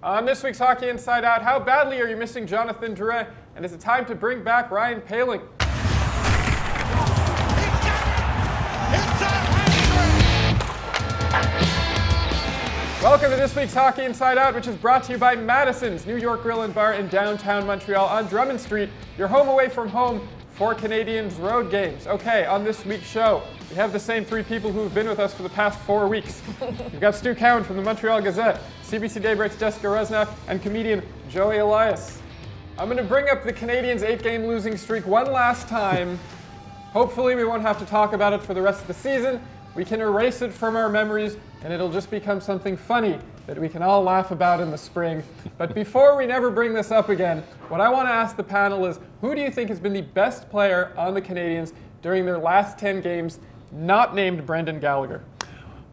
On this week's Hockey Inside Out, how badly are you missing Jonathan Drouin? And is it time to bring back Ryan Poehling? Welcome to this week's Hockey Inside Out, which is brought to you by Madison's New York Grill and Bar in downtown Montreal on Drummond Street, your home away from home for Canadiens road games. Okay, on this week's show, we have the same three people who have been with us for the past 4 weeks. We've got Stu Cowan from the Montreal Gazette, CBC Daybreak's Jessica Resnick, and comedian Joey Elias. I'm going to bring up the Canadiens' 8-game losing streak one last time. Hopefully we won't have to talk about it for the rest of the season. We can erase it from our memories, and it'll just become something funny that we can all laugh about in the spring. But before we never bring this up again, what I want to ask the panel is, who do you think has been the best player on the Canadiens during their last 10 games, not named Brendan Gallagher?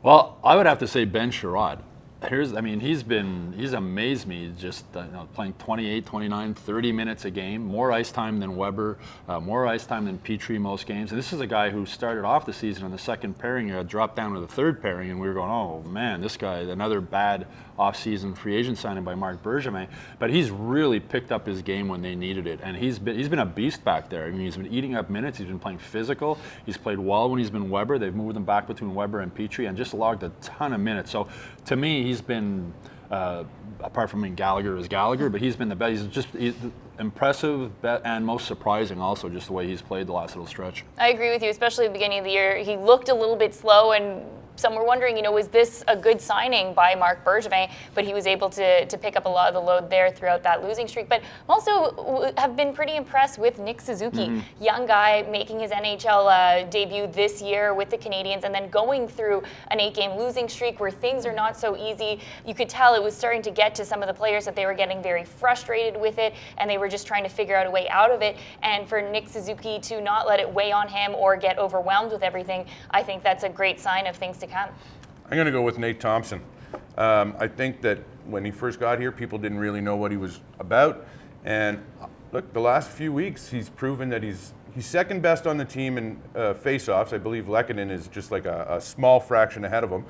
Well, I would have to say Ben Chiarot. He's amazed me just playing 28, 29, 30 minutes a game, more ice time than Weber, more ice time than Petrie most games. And this is a guy who started off the season on the second pairing, dropped down to the third pairing, and we were going, oh man, this guy, another bad off-season free agent signing by Marc Bergevin. But he's really picked up his game when they needed it, and he's been a beast back there. I mean, he's been eating up minutes. He's been playing physical. He's played well when he's been Weber. They've moved him back between Weber and Petrie, and just logged a ton of minutes. So to me, he's been, apart from being Gallagher is Gallagher, but he's been the best. He's impressive and most surprising also, just the way he's played the last little stretch. I agree with you, especially at the beginning of the year. He looked a little bit slow, and some were wondering, was this a good signing by Marc Bergevin? But he was able to pick up a lot of the load there throughout that losing streak. But also have been pretty impressed with Nick Suzuki, young guy making his NHL debut this year with the Canadiens, and then going through an 8-game losing streak where things are not so easy. You could tell it was starting to get to some of the players that they were getting very frustrated with it, and they were just trying to figure out a way out of it. And for Nick Suzuki to not let it weigh on him or get overwhelmed with everything, I think that's a great sign of things to come. I'm going to go with Nate Thompson. I think that when he first got here, people didn't really know what he was about. And look, the last few weeks, he's proven that he's second best on the team in face-offs. I believe Lehkonen is just like a small fraction ahead of him.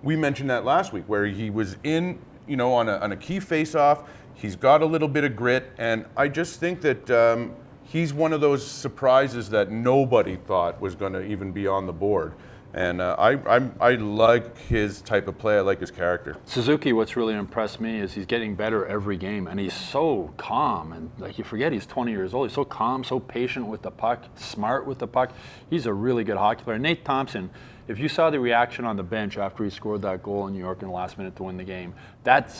We mentioned that last week, where he was in, on a key face-off. He's got a little bit of grit, and I just think that he's one of those surprises that nobody thought was going to even be on the board. And I like his type of play. I like his character. Suzuki, what's really impressed me is he's getting better every game, and he's so calm. And like, you forget he's 20 years old. He's so calm, so patient with the puck, smart with the puck. He's a really good hockey player. Nate Thompson, if you saw the reaction on the bench after he scored that goal in New York in the last minute to win the game, that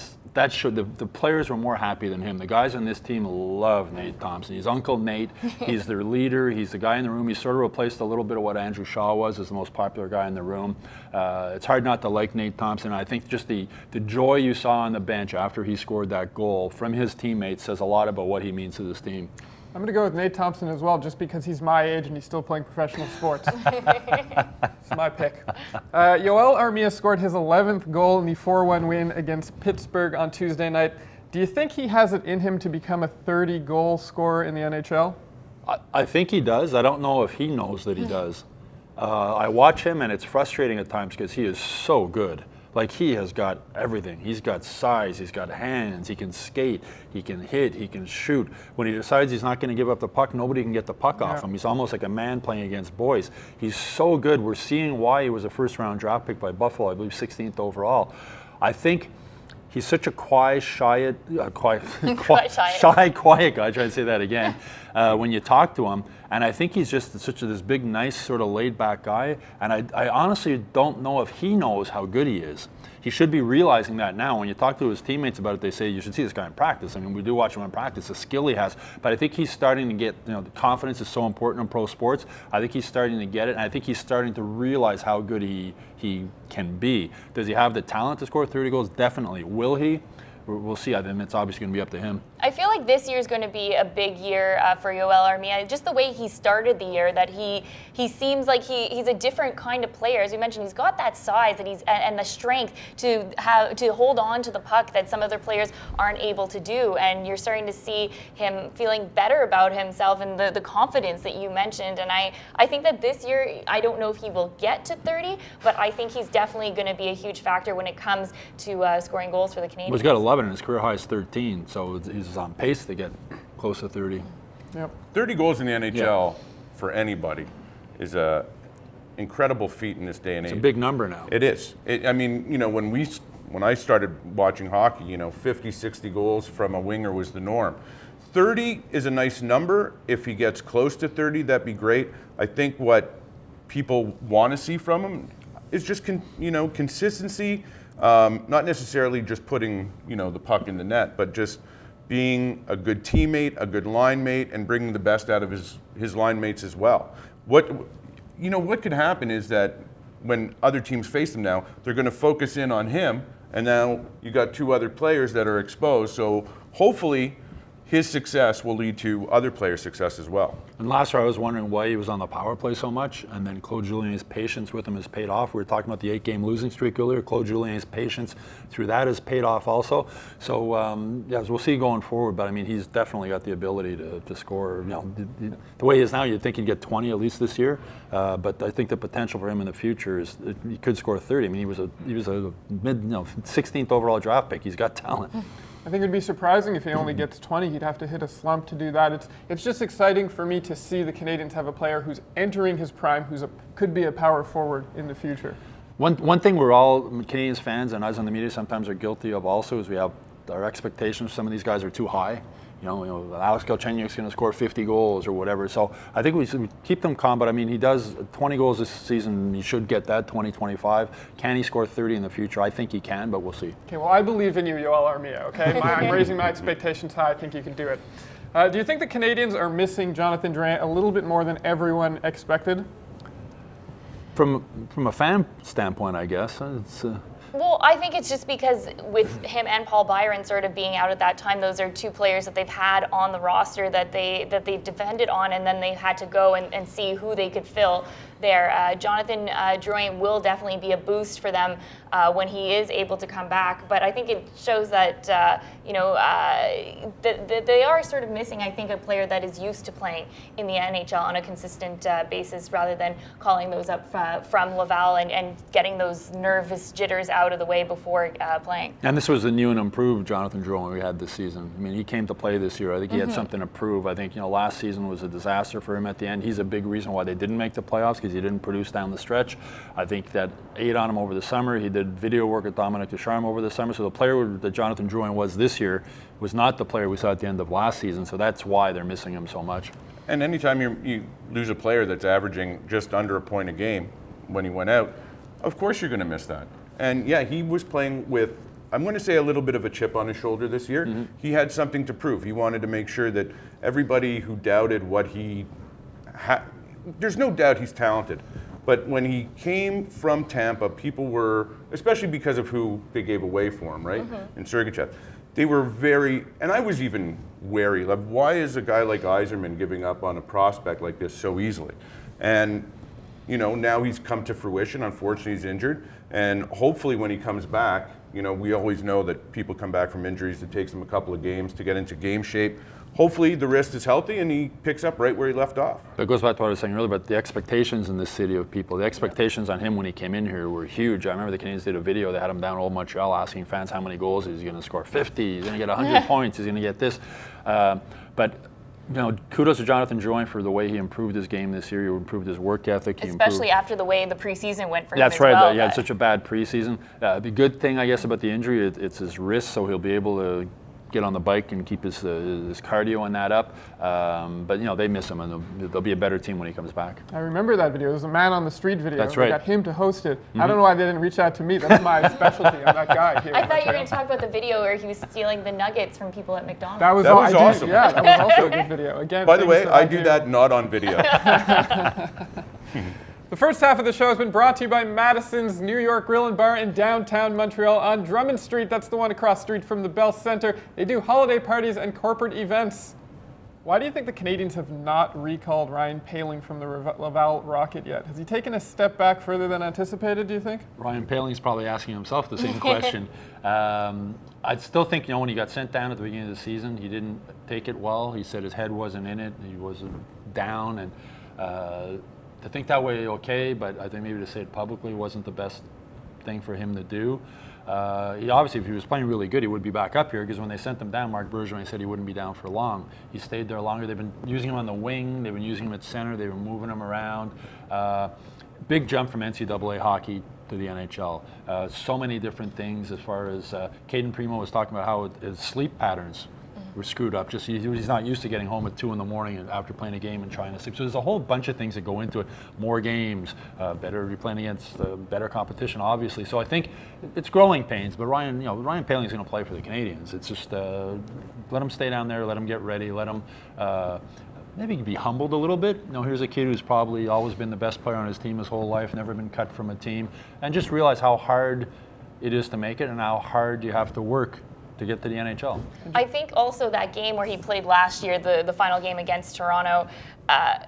showed the players were more happy than him. The guys on this team love Nate Thompson. He's Uncle Nate. He's their leader. He's the guy in the room. He sort of replaced a little bit of what Andrew Shaw was as the most popular guy in the room. It's hard not to like Nate Thompson. I think just the joy you saw on the bench after he scored that goal from his teammates says a lot about what he means to this team. I'm going to go with Nate Thompson as well, just because he's my age and he's still playing professional sports. It's my pick. Yoel Armia scored his 11th goal in the 4-1 win against Pittsburgh on Tuesday night. Do you think he has it in him to become a 30-goal scorer in the NHL? I think he does. I don't know if he knows that he does. I watch him, and it's frustrating at times because he is so good. Like, he has got everything. He's got size, he's got hands, he can skate, he can hit, he can shoot. When he decides he's not going to give up the puck, nobody can get the puck off him. He's almost like a man playing against boys. He's so good. We're seeing why he was a first-round draft pick by Buffalo, I believe 16th overall. I think he's such a quiet guy. I'm trying to say that again. When you talk to him, and I think he's just this big, nice, sort of laid-back guy. And I honestly don't know if he knows how good he is. He should be realizing that now. When you talk to his teammates about it, they say you should see this guy in practice. I mean, we do watch him in practice, the skill he has. But I think he's starting to get, the confidence is so important in pro sports. I think he's starting to get it, and I think he's starting to realize how good he can be. Does he have the talent to score 30 goals? Definitely. Will he? We'll see. I think it's obviously going to be up to him. I feel like this year is going to be a big year for Yoel Armia. Just the way he started the year, that he seems like he's a different kind of player. As we mentioned, he's got that size that and the strength to hold on to the puck that some other players aren't able to do. And you're starting to see him feeling better about himself and the confidence that you mentioned. And I think that this year, I don't know if he will get to 30, but I think he's definitely going to be a huge factor when it comes to scoring goals for the Canadiens. Well, he's got 11 and his career high is 13, so he's on pace to get close to 30. Yep. 30 goals in the NHL for anybody is a incredible feat in this day and age. It's a big number now. It is. I mean, when I started watching hockey, 50, 60 goals from a winger was the norm. 30 is a nice number. If he gets close to 30, that'd be great. I think what people want to see from him is just consistency, not necessarily just putting the puck in the net, but just being a good teammate, a good line mate, and bringing the best out of his line mates as well. What could happen is that when other teams face him now, they're going to focus in on him, and now you got two other players that are exposed. So hopefully his success will lead to other players' success as well. And last year I was wondering why he was on the power play so much, and then Claude Julien's patience with him has paid off. We were talking about the 8-game losing streak earlier. Claude Julien's patience through that has paid off also. So as we'll see going forward, but I mean, he's definitely got the ability to score. The way he is now, you'd think he'd get 20 at least this year, but I think the potential for him in the future is he could score 30. I mean, he was a mid 16th overall draft pick. He's got talent. I think it would be surprising if he only gets 20. He'd have to hit a slump to do that. It's just exciting for me to see the Canadiens have a player who's entering his prime, could be a power forward in the future. One thing we're all Canadiens fans and us in the media sometimes are guilty of also is we have our expectations. Some of these guys are too high. Alex Galchenyuk's going to score 50 goals or whatever. So I think we should keep them calm. But I mean, he does 20 goals this season. He should get that 25. Can he score 30 in the future? I think he can, but we'll see. Okay, well, I believe in you, Yoel Armia, okay? I'm raising my expectations high. I think you can do it. Do you think the Canadiens are missing Jonathan Drouin a little bit more than everyone expected? From a fan standpoint, I guess. Well, I think it's just because with him and Paul Byron sort of being out at that time, those are two players that they've had on the roster that they depended on, and then they had to go and see who they could fill there. Jonathan Drouin will definitely be a boost for them when he is able to come back, but I think it shows that that they are sort of missing, I think, a player that is used to playing in the NHL on a consistent basis rather than calling those up from Laval and getting those nervous jitters out of the way before playing. And this was a new and improved Jonathan Drouin we had this season. I mean, he came to play this year. I think he had something to prove. I think last season was a disaster for him at the end. He's a big reason why they didn't make the playoffs, because he didn't produce down the stretch. I think that ate on him over the summer. He did video work with Dominic Ducharme over the summer. So the player that Jonathan Drouin was this year was not the player we saw at the end of last season. So that's why they're missing him so much. And anytime you lose a player that's averaging just under a point a game when he went out, of course you're going to miss that. And yeah, he was playing with, I'm going to say, a little bit of a chip on his shoulder this year. He had something to prove. He wanted to make sure that everybody who doubted what he had, there's no doubt he's talented. But when he came from Tampa, people were, especially because of who they gave away for him, right? And Sergachev. They were very, and I was even wary, like, why is a guy like Yzerman giving up on a prospect like this so easily? And now he's come to fruition. Unfortunately, he's injured. And hopefully when he comes back, we always know that people come back from injuries. It takes them a couple of games to get into game shape. Hopefully the wrist is healthy and he picks up right where he left off. It goes back to what I was saying earlier about the expectations in this city of people. The expectations on him when he came in here were huge. I remember the Canadiens did a video. They had him down in old Montreal asking fans how many goals he's going to score. 50. He's going to get 100 points. He's going to get this. But kudos to Jonathan Drouin for the way he improved his game this year. He improved his work ethic. Especially after the way the preseason went for him. That's right. Well, he had such a bad preseason. The good thing, I guess, about the injury, it's his wrist, so he'll be able to get on the bike and keep his cardio on that up. But they miss him, and they'll be a better team when he comes back. I remember that video. It was a man on the street video. That's right. They got him to host it. I don't know why they didn't reach out to me. That's my specialty. I'm that guy here. I thought you were going to talk about the video where he was stealing the nuggets from people at McDonald's. That was awesome. Yeah, that was also a good video. Again, by the way, I do that not on video. The first half of the show has been brought to you by Madison's New York Grill and Bar in downtown Montreal on Drummond Street. That's the one across the street from the Bell Center. They do holiday parties and corporate events. Why do you think the Canadiens have not recalled Ryan Poehling from the Laval Rocket yet? Has he taken a step back further than anticipated, do you think? Ryan Poehling's probably asking himself the same question. I still think, when he got sent down at the beginning of the season, he didn't take it well. He said his head wasn't in it. He was down. And to think that way, okay, but I think maybe to say it publicly wasn't the best thing for him to do. He obviously, if he was playing really good, he would be back up here, because when they sent him down, Marc Bergevin said he wouldn't be down for long. He stayed there longer. They've been using him on the wing. They've been using him at center. They've been moving him around. Big jump from NCAA hockey to the NHL. So many different things as far as Caden Primo was talking about how his sleep patterns were screwed up. Just he's not used to getting home at 2 in the morning and after playing a game and trying to sleep. So there's a whole bunch of things that go into it. More games, better you're playing against better competition, obviously. So I think it's growing pains. But Ryan Poehling's going to play for the Canadiens. It's just let him stay down there, let him get ready, let him maybe be humbled a little bit. Here's a kid who's probably always been the best player on his team his whole life, never been cut from a team, and just realize how hard it is to make it and how hard you have to work to get to the NHL. I think also that game where he played last year, the final game against Toronto,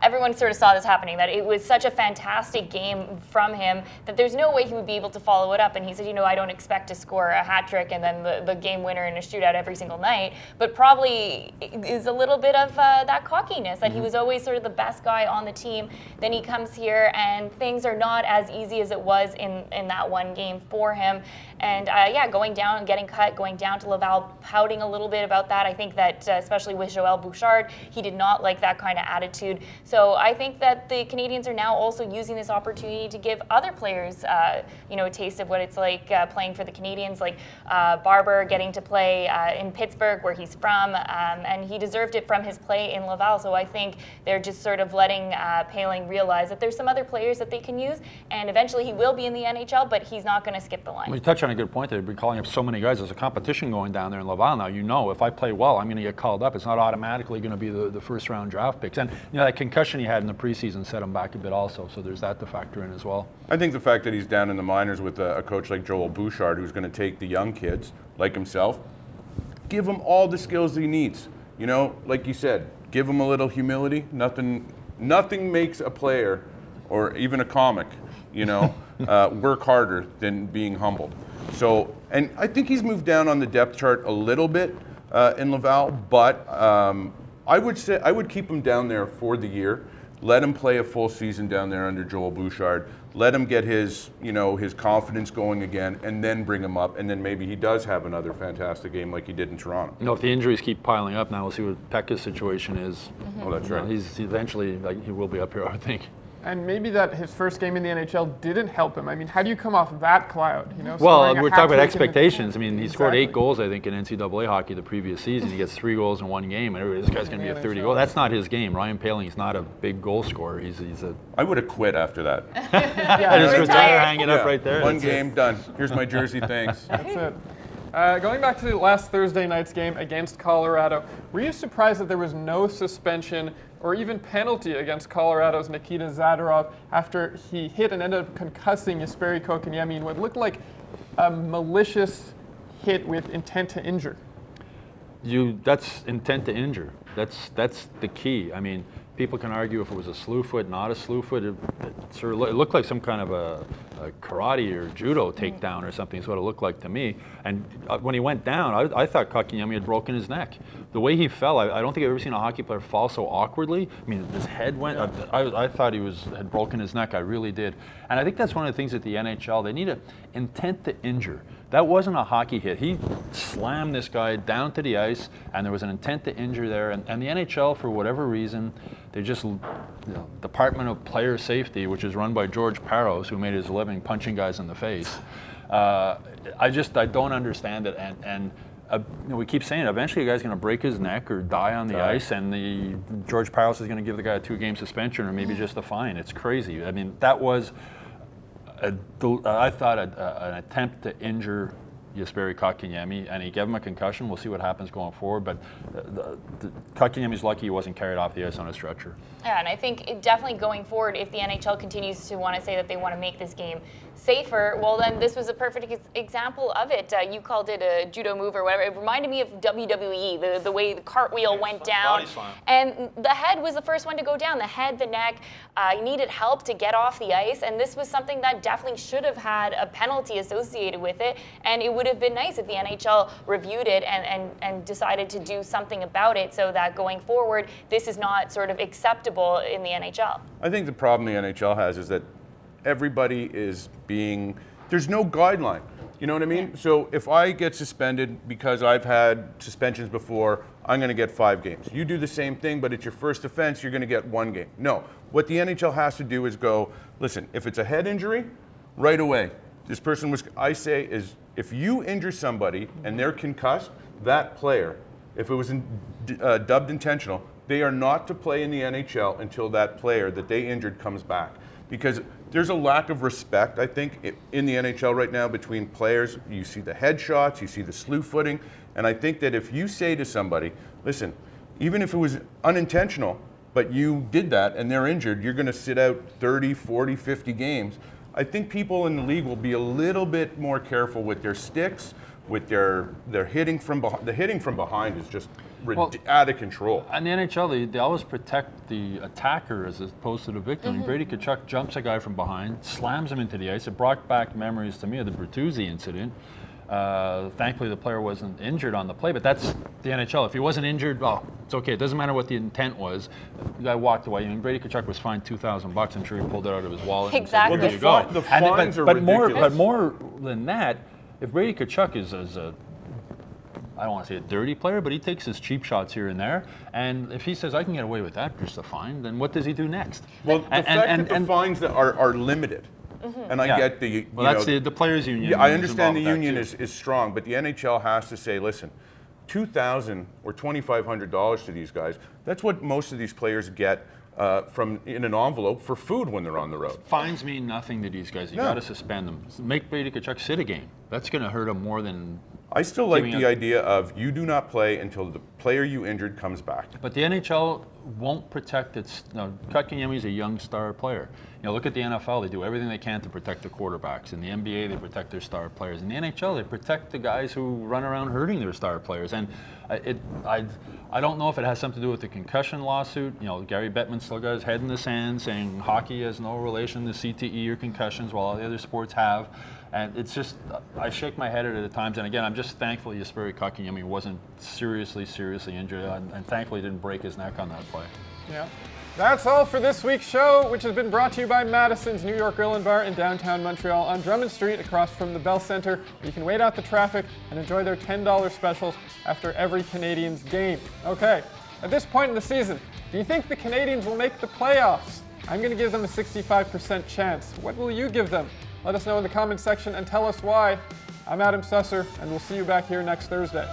everyone sort of saw this happening, that it was such a fantastic game from him that there's no way he would be able to follow it up. And he said, I don't expect to score a hat trick and then the game winner in a shootout every single night, but probably is a little bit of that cockiness that he was always sort of the best guy on the team. Then he comes here and things are not as easy as it was in that one game for him. And going down and getting cut, going down to Laval, pouting a little bit about that. I think that especially with Joël Bouchard, he did not like that kind of attitude. So I think that the Canadiens are now also using this opportunity to give other players, a taste of what it's like playing for the Canadiens, like Barber getting to play in Pittsburgh, where he's from, and he deserved it from his play in Laval. So I think they're just sort of letting Poehling realize that there's some other players that they can use, and eventually he will be in the NHL, but he's not going to skip the line. Well, you touch on a good point there. They've been calling up so many guys. There's a competition going down there in Laval now. If I play well, I'm going to get called up. It's not automatically going to be the first round draft picks. And that concussion he had in the preseason set him back a bit also. So there's that to factor in as well. I think the fact that he's down in the minors with a coach like Joël Bouchard, who's going to take the young kids like himself, give him all the skills he needs. Like you said, give him a little humility. Nothing makes a player or even a comic, work harder than being humbled. So, and I think he's moved down on the depth chart a little bit in Laval, but I would keep him down there for the year. Let him play a full season down there under Joël Bouchard. Let him get his confidence going again, and then bring him up, and then maybe he does have another fantastic game like he did in Toronto. If the injuries keep piling up now, we'll see what Pekka's situation is. Oh, that's right. He's eventually, he will be up here, I think. And maybe that his first game in the NHL didn't help him. I mean, how do you come off that cloud? Well, we're talking about expectations. He scored 8 goals, I think, in NCAA hockey the previous season. He gets 3 goals in one game, and this guy's going to be a 30 goal. That's not his game. Ryan Poehling's not a big goal scorer. I would have quit after that. Just retire, hang it up right there. One game, done. Here's my jersey, thanks. That's it. Going back to last Thursday night's game against Colorado, were you surprised that there was no suspension or even penalty against Colorado's Nikita Zadorov after he hit and ended up concussing Jesperi Kotkaniemi in what looked like a malicious hit with intent to injure? That's intent to injure. That's the key. People can argue if it was a slew foot, not a slew foot. It looked like some kind of a karate or judo takedown or something is what it looked like to me. And when he went down, I thought Kotkaniemi had broken his neck. The way he fell, I don't think I've ever seen a hockey player fall so awkwardly. His head went, I thought he had broken his neck. I really did. And I think that's one of the things at the NHL, they need an intent to injure. That wasn't a hockey hit. He slammed this guy down to the ice, and there was an intent to injure there. And the NHL, for whatever reason, they just, Department of Player Safety, which is run by George Parros, who made his living punching guys in the face. I don't understand it. And we keep saying eventually the guy's going to break his neck or die on the ice, and George Parros is going to give the guy a 2-game suspension or maybe just a fine. It's crazy. That was, I thought, an attempt to injure Jesperi Kotkaniemi, and he gave him a concussion. We'll see what happens going forward. But Kotkaniemi's lucky he wasn't carried off the ice on a stretcher. Yeah, and I think definitely going forward, if the NHL continues to want to say that they want to make this game safer, well, then this was a perfect example of it. You called it a judo move or whatever. It reminded me of WWE, the way the cartwheel went down. And the head was the first one to go down. The head, the neck, he needed help to get off the ice. And this was something that definitely should have had a penalty associated with it. And it would have been nice if the NHL reviewed it and decided to do something about it so that going forward, this is not sort of acceptable in the NHL. I think the problem the NHL has is that everybody is there's no guideline. You know what I mean? Yeah. So if I get suspended because I've had suspensions before, I'm going to get 5 games. You do the same thing, but it's your first offense, you're going to get 1 game. No. What the NHL has to do is go, listen, if it's a head injury, right away. This person I say is, if you injure somebody and they're concussed, that player, if it was dubbed intentional, they are not to play in the NHL until that player that they injured comes back. Because there's a lack of respect, I think, in the NHL right now between players. You see the headshots, you see the slew footing, and I think that if you say to somebody, listen, even if it was unintentional, but you did that and they're injured, you're going to sit out 30, 40, 50 games. I think people in the league will be a little bit more careful with their sticks, with their hitting from behind. The hitting from behind is just out of control. In the NHL, they always protect the attacker as opposed to the victim. Mm-hmm. And Brady Tkachuk jumps a guy from behind, slams him into the ice. It brought back memories to me of the Bertuzzi incident. Thankfully, the player wasn't injured on the play, but that's the NHL. If he wasn't injured, it's okay. It doesn't matter what the intent was. The guy walked away. I mean, Brady Tkachuk was fined $2,000. I'm sure he pulled it out of his wallet. Exactly. And said, well, the fines are ridiculous. But more than that, if Brady Tkachuk is a I don't want to say a dirty player, but he takes his cheap shots here and there. And if he says, I can get away with that, just a fine, then what does he do next? Well, the fact that the fines that are limited. Mm-hmm. And I get the... that's the players' union. Yeah, I understand the union is strong, but the NHL has to say, listen, $2,000 or $2,500 to these guys, that's what most of these players get from in an envelope for food when they're on the road. Fines mean nothing to these guys. You got to suspend them. Make Brady Tkachuk sit a game. That's going to hurt him more than... I still like the idea of you do not play until the player you injured comes back. But the NHL won't protect its... Kotkaniemi is a young star player. Look at the NFL. They do everything they can to protect the quarterbacks. In the NBA, they protect their star players. In the NHL, they protect the guys who run around hurting their star players. And I don't know if it has something to do with the concussion lawsuit. Gary Bettman still got his head in the sand saying hockey has no relation to CTE or concussions while all the other sports have. And it's just, I shake my head at it at times. And again, I'm just thankful Jesperi Kotkaniemi wasn't seriously injured and thankfully didn't break his neck on that play. Yeah. That's all for this week's show, which has been brought to you by Madison's New York Grill and Bar in downtown Montreal on Drummond Street across from the Bell Centre. You can wait out the traffic and enjoy their $10 specials after every Canadiens game. Okay, at this point in the season, do you think the Canadiens will make the playoffs? I'm going to give them a 65% chance. What will you give them? Let us know in the comments section and tell us why. I'm Adam Susser, and we'll see you back here next Thursday.